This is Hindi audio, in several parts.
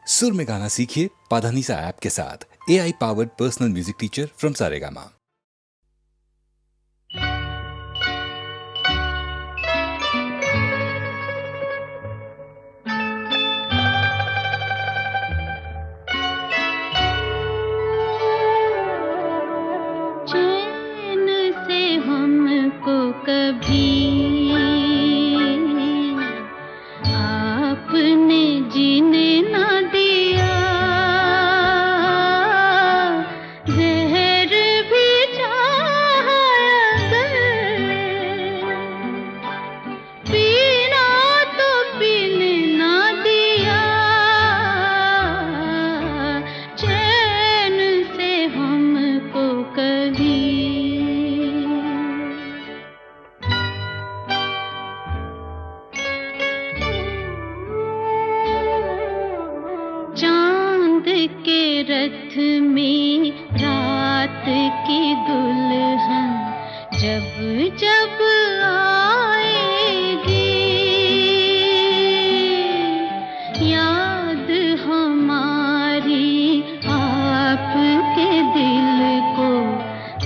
सुर में गाना सीखिए पाधानीसा ऐप के साथ। AI powered personal music teacher from Saregama. चैन से हमको कभी आपने जीने ना दिया, जहर भी चाहा अगर पीना तो पीने ना दिया, चैन से हमको कभी। चांद के रथ में रात की दुल्हन जब जब आएगी, याद हमारी आपके दिल को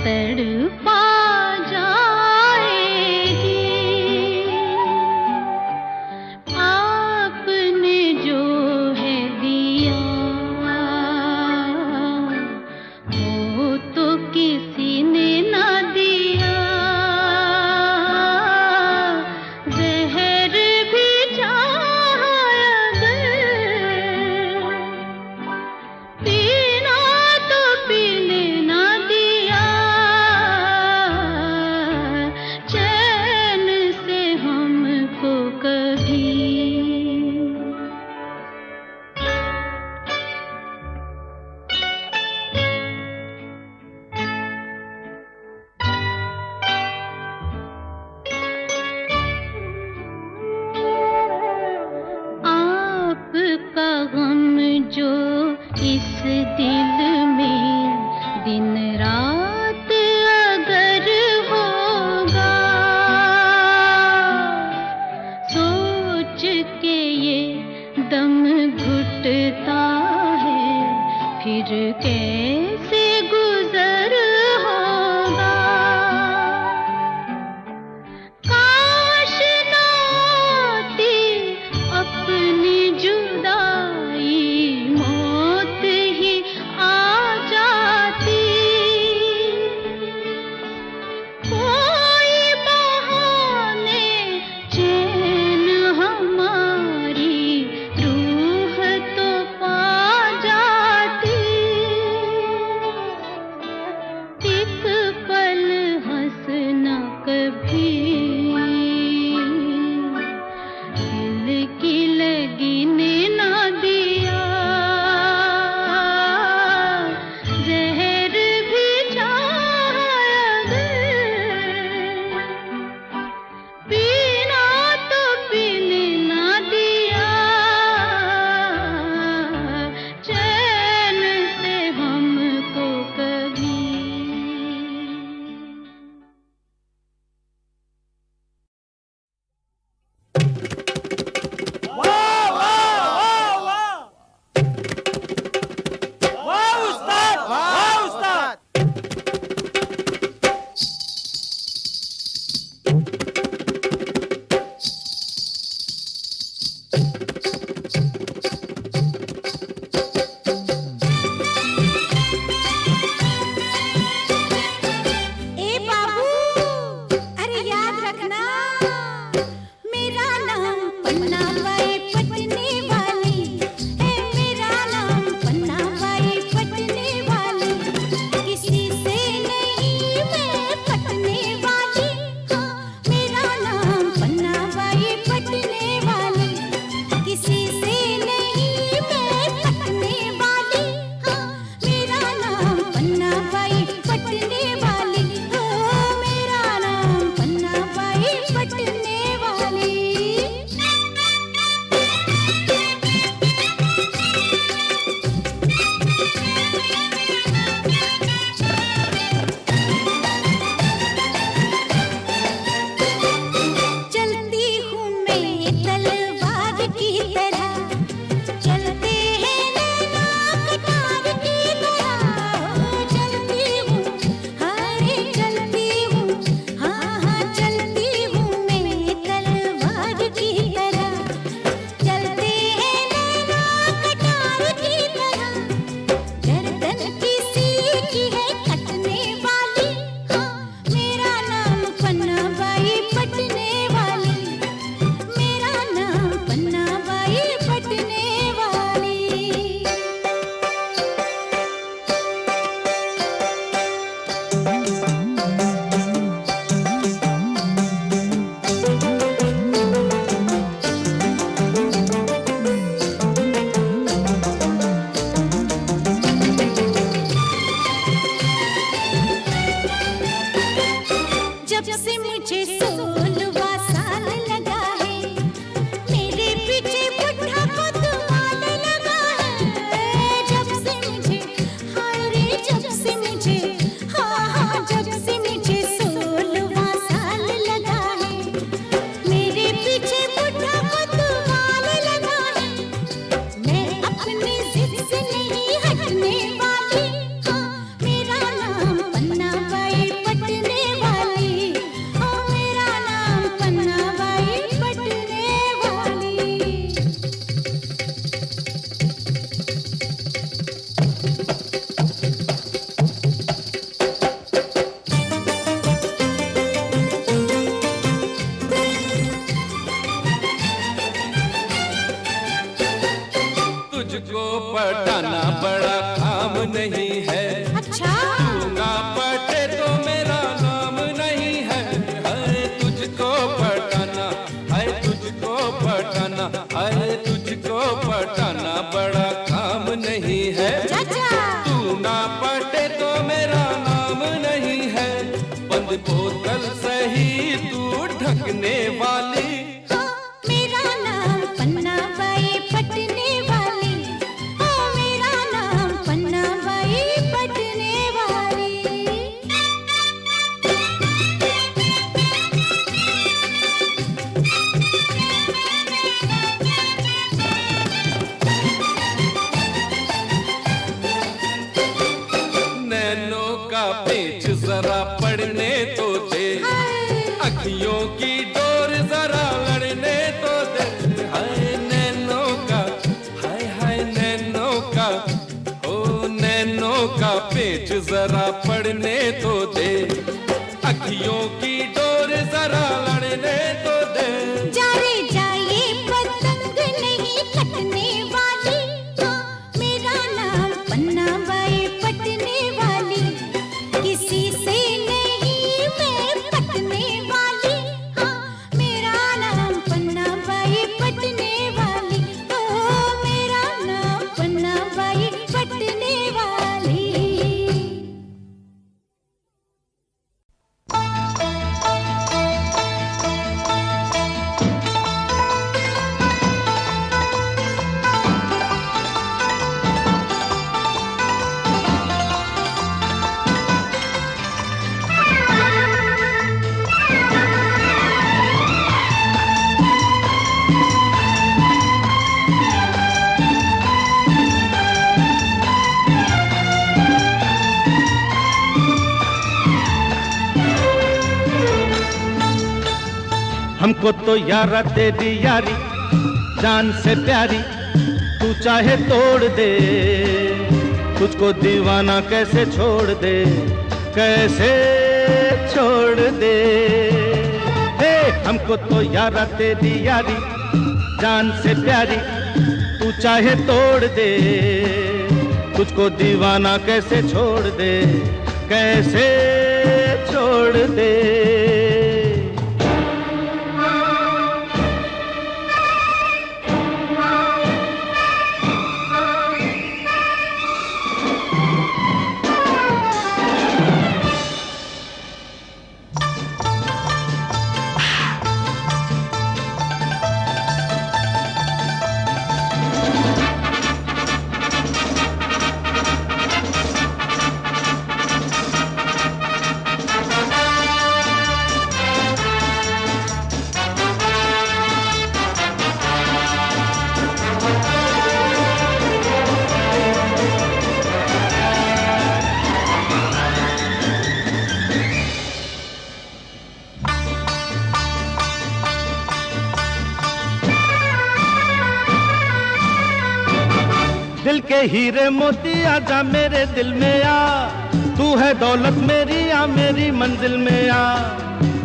तड़पा जाएगी। आपने जो है दिया वो तो किसी ने ना दिया, जहर भी चाहा अगर पीना तो पीने ना दिया, चैन से हमको कभी। आपका गम जो इस दिल में दिन रात अगर होगा, सोच के ये दम घुटता है, फिर कैसे गुजर होगा। काश ना आती अपनी जुदाई, मौत ही आ जाती, कोई बहाने चैन हमारी रूह तो पा जाती। तुझको पटाना बड़ा काम नहीं है। अच्छा तू ना पटे तो मेरा नाम नहीं है। अरे तुझको पटाना, अरे तुझको पटाना, अरे तुझको पटाना बड़ा काम नहीं है। चाचा तू ना पटे तो मेरा नाम नहीं है। बंद बोतल सही तू ढकने वाली। हाँ, मेरा नाम पन्ना बाई पटने वाली। हाँ, मेरा नाम पन्ना बाई पटने वाली। नैनों का पेच जरा पड़ने तो दे, अखियों की डोर जरा लड़ने तो दे। हाय नैनों का, हाय हाय नैनों का, ओ नैनों का पेच जरा पड़ने तो दे, अखियों की डोर जरा लड़ने तो दे। जा रे जा ये पतंग नहीं कटने वाली। हाँ, मेरा नाम पन्ना बाई पटने वाली। किसी से नहीं मैं पटने वाली। हाँ, मेरा नाम पन्ना बाई पटने वाली। ओ मेरा नाम पन्ना बाई पटने वाली। हमको तो यारा तेरी यारी जान से प्यारी, तू चाहे तोड़ दे, तुझको दीवाना कैसे छोड़ दे, कैसे छोड़ दे। हे हमको तो यारा तेरी यारी जान से प्यारी, तू चाहे तोड़ दे, तुझको दीवाना कैसे छोड़ दे, कैसे छोड़ दे। दिल के हीरे मोती आजा मेरे दिल में आ, तू है दौलत मेरी आ मेरी मंजिल में आ।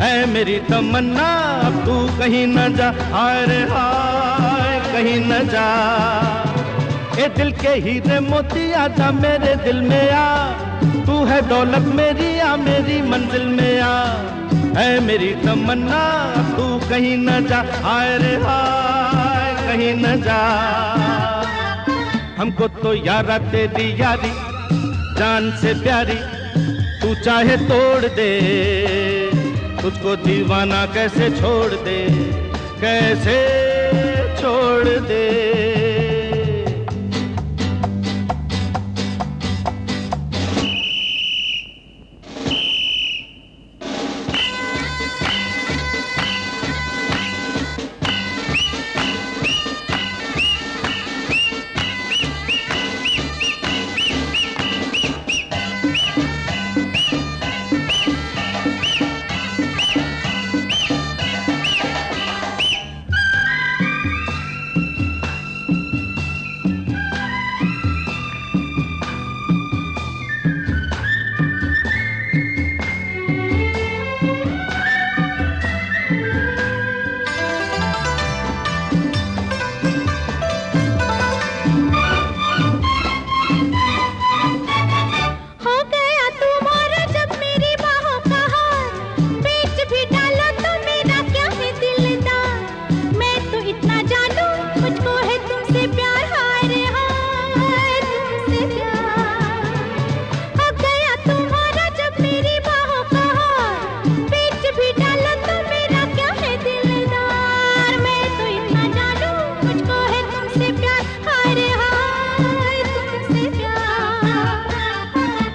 ऐ मेरी तमन्ना अब तू कहीं न जा, हाय रे हाय कहीं न जा। ए दिल के हीरे मोती आजा मेरे दिल में आ, तू है दौलत मेरी आ मेरी मंजिल में आ। ऐ मेरी तमन्ना अब तू कहीं न जा, हाय रे हाय कहीं न जा। हमको तो यारा तेरी यारी जान से प्यारी, तू चाहे तोड़ दे, तुझको दीवाना कैसे छोड़ दे, कैसे छोड़ दे।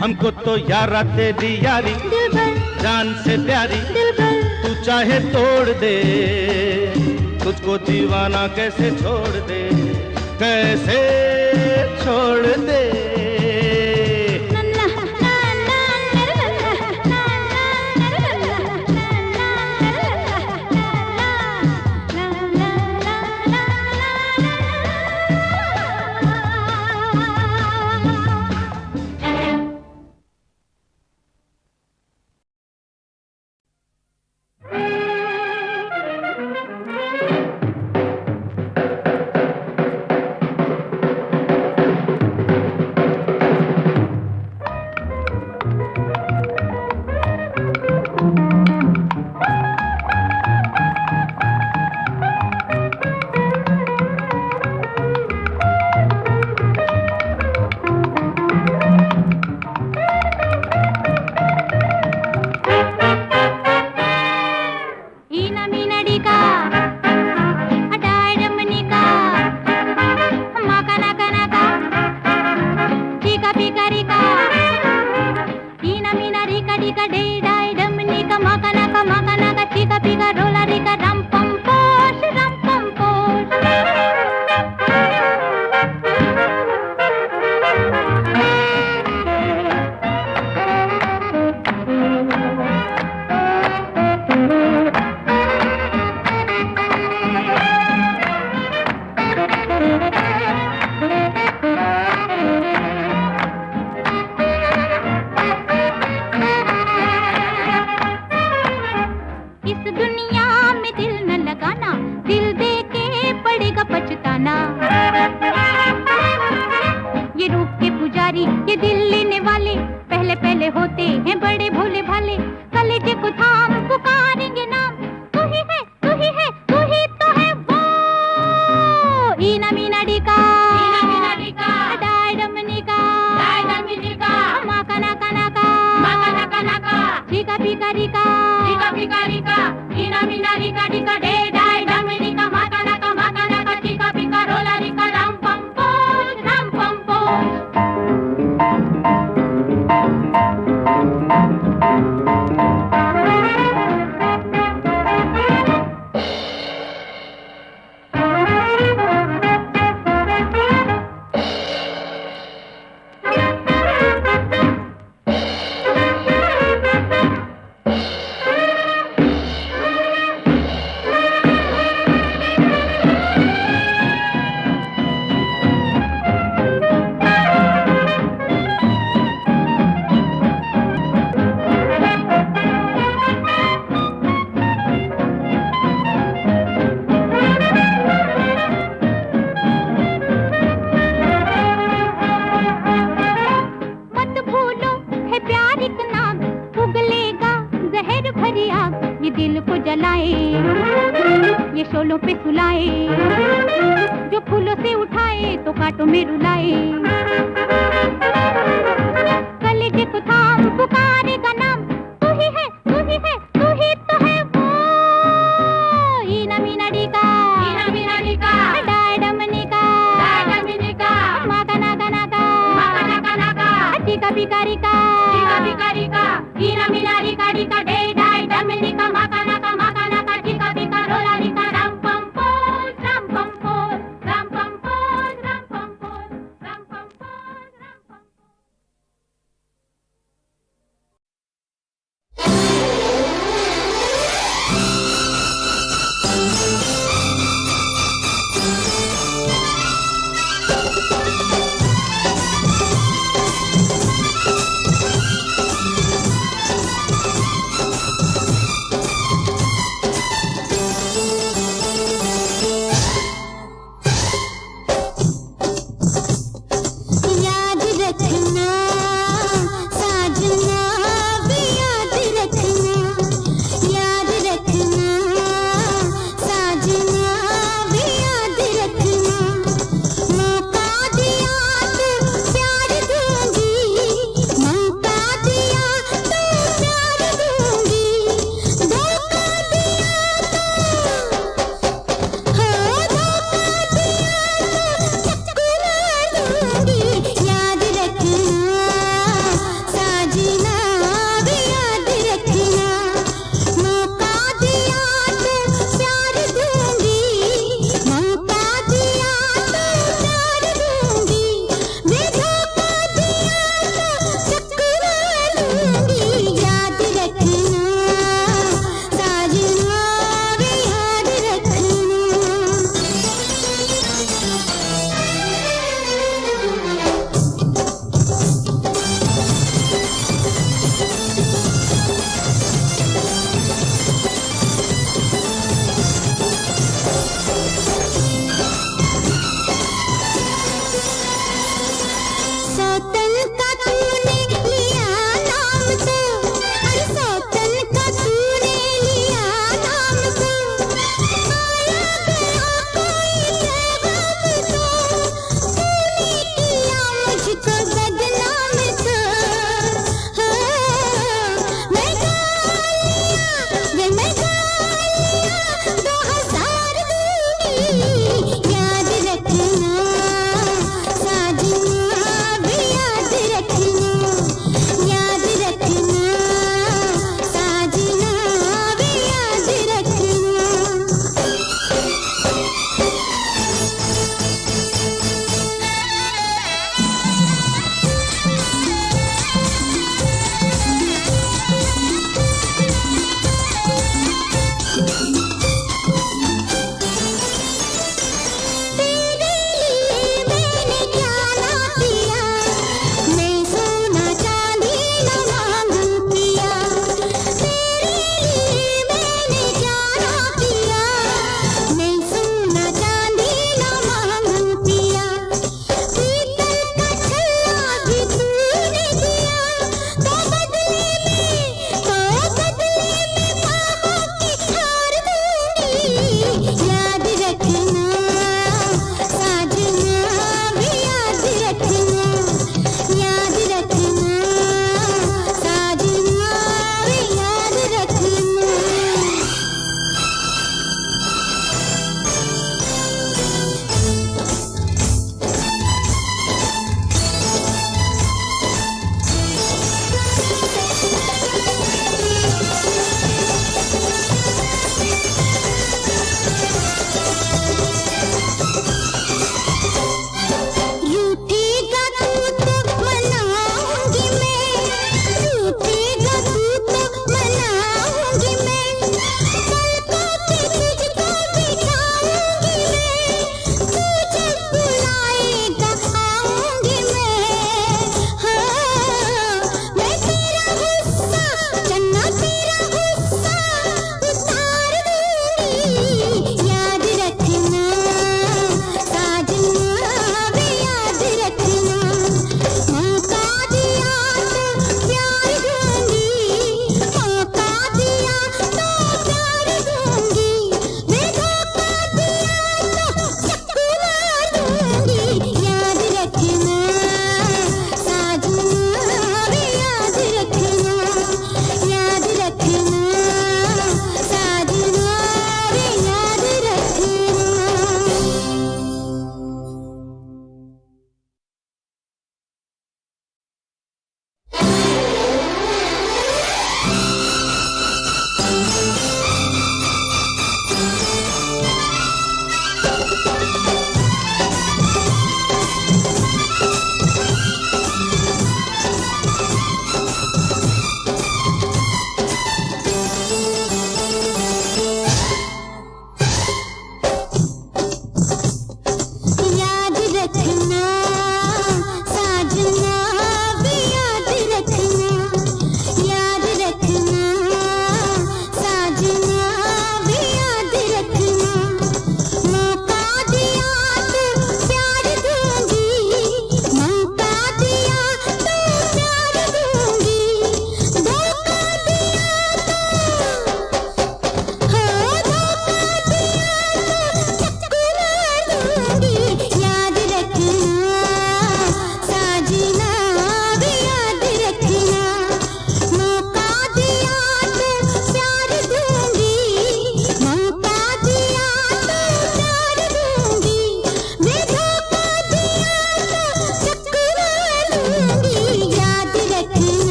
हमको तो यारा तेरी यारी जान से प्यारी, तू चाहे तोड़ दे, तुझको दीवाना कैसे छोड़ दे, कैसे छोड़ दे।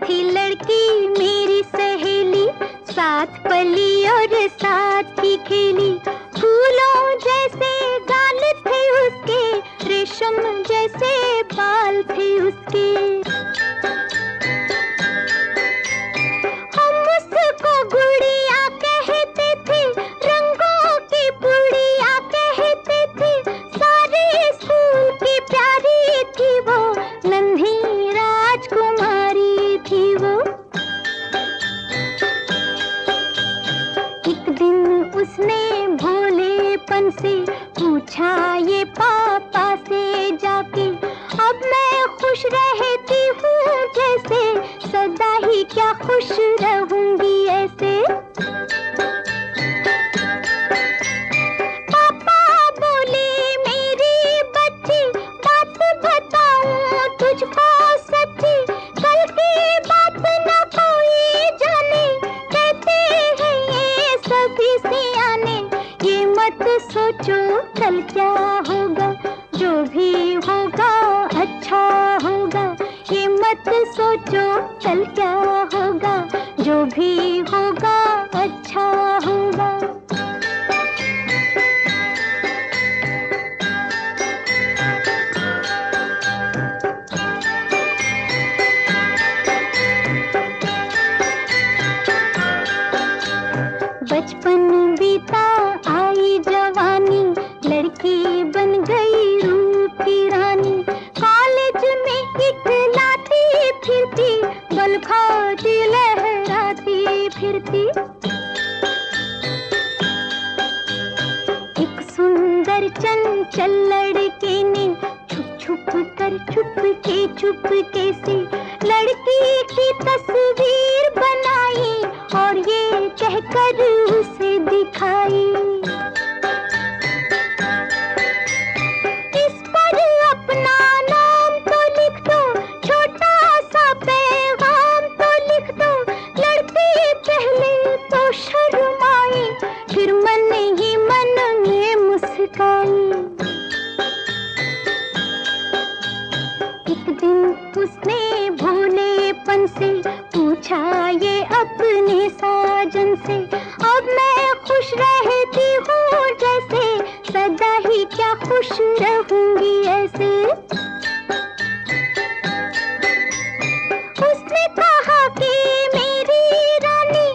थी लड़की मेरी सहेली, साथ पली और साथ ही खेली। फूलों जैसे गाल थे उसके, रेशम जैसे बाल थे उसके। हम उसको गुड़िया कहते थे, रंगों की पुड़िया कहते थे। सारे स्कूल की प्यारी थी वो, नन्ही राजकुमारी थी वो। एक दिन उसने भोलेपन से पूछा ये पापा से जाके, अब मैं खुश रहती हूँ जैसे, सदा ही क्या खुश रहूंगी ऐसे। पापा बोले मेरी बच्ची, बात बताऊं तुझको सच्ची, कल की बात न कोई जाने, कहते हैं ये सभी सियाने। ये मत सोचो कल क्या होगा, जो भी होगा अच्छा होगा। ये मत सोचो कल क्या होगा, जो भी होगा अच्छा होगा। बचपन बीता आई जवानी, लड़की बन गई रूप की रानी। कॉलेज में इकलाती फिरती, बल खाती लहराती फिरती। एक सुंदर चंचल लड़के ने छुप छुप कर चुपके से लड़की की तस्वीर बनाई, और ये कहकर उसे दिखाई। इस पर अपना नाम तो लिख दो, छोटा सा पैगाम तो लिख दो। लड़की पहले तो शर्माई, फिर मन ही मन में मुस्काई। एक दिन उसने भोलेपन से पूछा ये अपने साजन से, अब मैं खुश रहती हूँ जैसे, सदा ही क्या खुश रहूंगी ऐसे। उसने कहा कि मेरी रानी,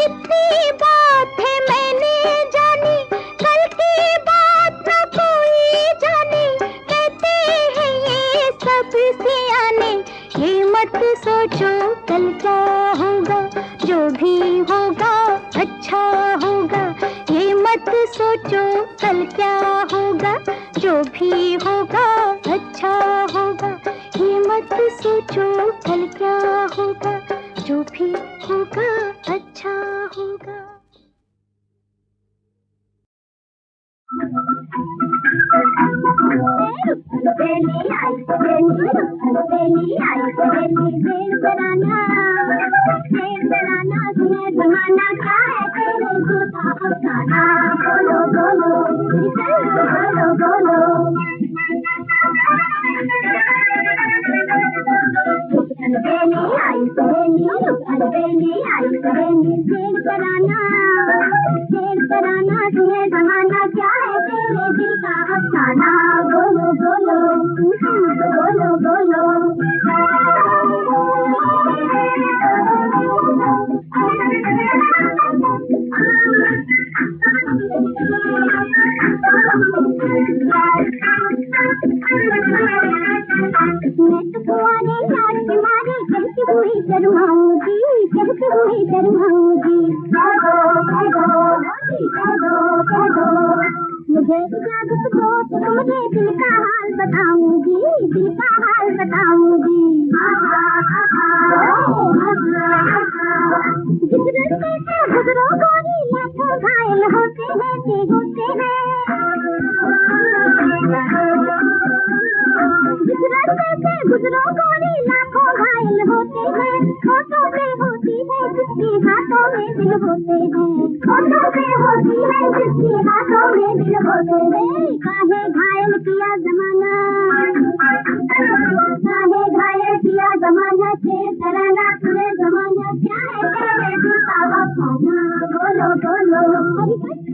इतनी बात है मैंने जानी, कल की बात न कोई जाने, कहते हैं ये सब सियाने। ये मत सोचो कल क्या होगा, जो भी होगा अच्छा होगा। ये मत सोचो कल क्या होगा, जो भी होगा अच्छा होगा। ये मत सोचो कल क्या होगा, जो भी होगा अच्छा होगा। जमाना से तराना Thank you.